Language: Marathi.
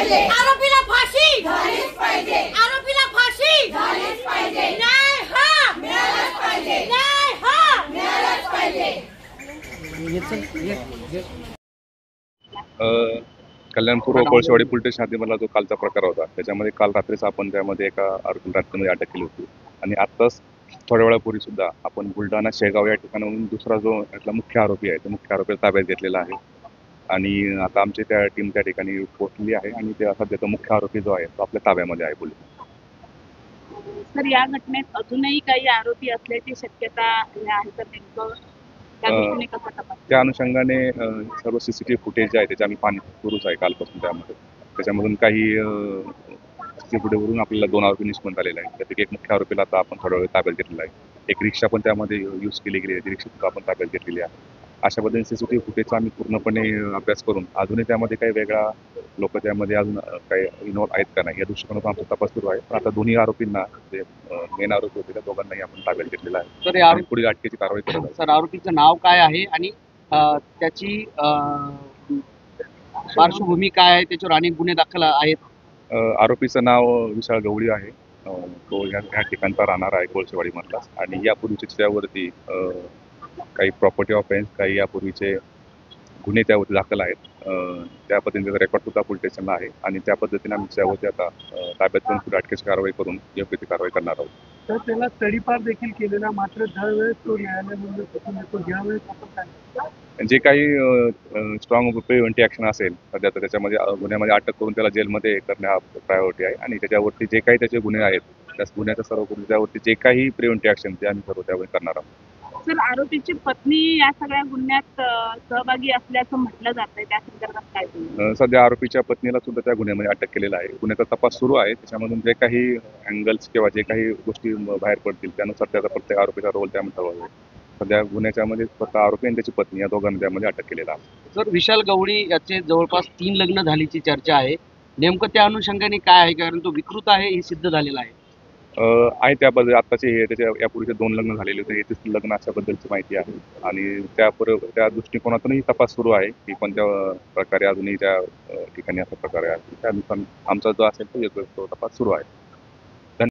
आरोपीला फाशी झालीच पाहिजे, आरोपीला फाशी झालीच पाहिजे, न्याय हा मिळालाच पाहिजे, न्याय हा मिळालाच पाहिजे। कल्याणपूर्व कोळशेवाडी पोलीस स्टेशनमधला जो कालचा प्रकार होता त्याच्यामध्ये काल रात्रीच आपण त्यामध्ये एका आरोपीला रात्रीमध्ये अटक केली होती आणि आत्ताच थोड्या वेळापूर्वी सुद्धा आपण बुलढाणा शेगाव या ठिकाणाहून दुसरा जो यातला मुख्य आरोपी आहे तो मुख्य आरोपीला ताब्यात घेतलेला आहे आणि आता आमची त्या टीम त्या ठिकाणी पोहोचली आहे आणि त्या सध्याचा मुख्य आरोपी जो आहे तो आपल्या ताब्यामध्ये आहे पोलीस। सर, या घटनेत अजूनही काही आरोपी असल्याची शक्यता आहे तर नेमकं त्या दृष्टीने कसा तपास? त्या अनुषंगाने सर्व सीसीटीव्ही फुटेज जे आहे त्याचे आम्ही पाहणी सुरूच आहे कालपासून त्यामध्ये त्याच्यामधून काही सीसीटीव्ही फुटेजवरून आपल्याला 2 आरोपी निष्पन्न आलेले आहेत त्यापैकी एक मुख्य आरोपीला आता आपण थोडा वेळ ताब्यात घेतलेला आहे, एक रिक्षा पण त्यामध्ये यूज केली गेली आहे, ती रिक्षा सुद्धा आपण ताब्यात घेतलेली आहे। अशा पद्धतीने सीसीटीव्ही फुटेजचा आम्ही पूर्णपणे अभ्यास करून अजूनही त्यामध्ये काही वेगळा लोक त्यामध्ये अजून काही इन्व्हॉल्व आहेत का नाही या दृष्टिकोनातून आमचा तपास सुरू आहे। पण आता दोन्ही आरोपींना जे मेन आरोपी होते त्या दोघांनाही आपण ताब्यात घेतलेला आहे तर आणि पुढील अटकेची कारवाई करत आहे। सर, आरोपीचं नाव काय आहे आणि त्याची पार्श्वभूमी काय आहे, त्याच्यावर अनेक गुन्हे दाखल आहेत? आरोपीचं नाव विशाल गवळी आहे, तो ह्या ठिकाणचा राहणार आहे कोळशेवाडीमधला आणि यापूर्वीचे त्यावरती काही प्रॉपर्टी ऑफेन्स काही यापूर्वीचे गुन्हे त्यावरती दाखल आहेत, त्या पद्धतीने रेकॉर्ड सुद्धा पोलीस स्टेशनला आहे आणि त्या पद्धतीने आम्ही त्यावरती आता ताब्यात घेऊन पुढे अटकेची कारवाई करून योग्य ती कारवाई करणार आहोत। तर त्याला तडीपार देखील केलेला, मात्र दरवेळेस तो न्यायालयामध्ये फसून येतो, ज्यावेळेस आपण काय जे काही स्ट्रॉंग प्रिव्हेंटिव्ह ॲक्शन असेल सध्या तर त्याच्यामध्ये गुन्ह्यामध्ये अटक करून त्याला जेलमध्ये करणे हा प्रायोरिटी आहे आणि त्याच्यावरती जे काही त्याचे गुन्हे आहेत त्या गुन्ह्याचा सर्व त्यावरती जे काही प्रिव्हेंटिव्ह ॲक्शन ते आम्ही सर्व त्यावर करणार आहोत। सर, आरोपीची पत्नी या सगळ्या गुन्ह्यात सहभागी असल्याचं म्हटलं जातंय, त्या संदर्भात काय? सध्या आरोपीच्या पत्नीला सुद्धा त्या गुन्ह्यामध्ये अटक केलेला आहे, गुन्ह्याचा तपास सुरू आहे, त्याच्यामधून जे काही अँगल्स किंवा जे काही गोष्टी बाहेर पडतील त्यानुसार त्याचा प्रत्येक आरोपीचा रोल त्यामध्ये ठरवला आहे। सध्या गुन्ह्याच्यामध्ये स्वतः आरोपी आणि त्याची पत्नी या दोघांना त्यामध्ये अटक केलेला आहे। सर, विशाल गवळी याचे जवळपास 3 लग्न झाल्याची चर्चा आहे, नेमकं त्या अनुषंगाने काय आहे, कारण तो विकृत आहे हे सिद्ध झालेलं आहे? आहे त्याबद्दल आत्ताचे हे त्याच्या यापूर्वीचे 2 लग्न झालेले होते, हे 3 लग्न अशाबद्दलची माहिती आहे आणि त्या दृष्टिकोनातूनही तपास सुरू आहे की कोणत्या प्रकारे अजूनही त्या ठिकाणी असा प्रकारे आहे त्यानुसार आमचा जो असेल तो तपास सुरू आहे।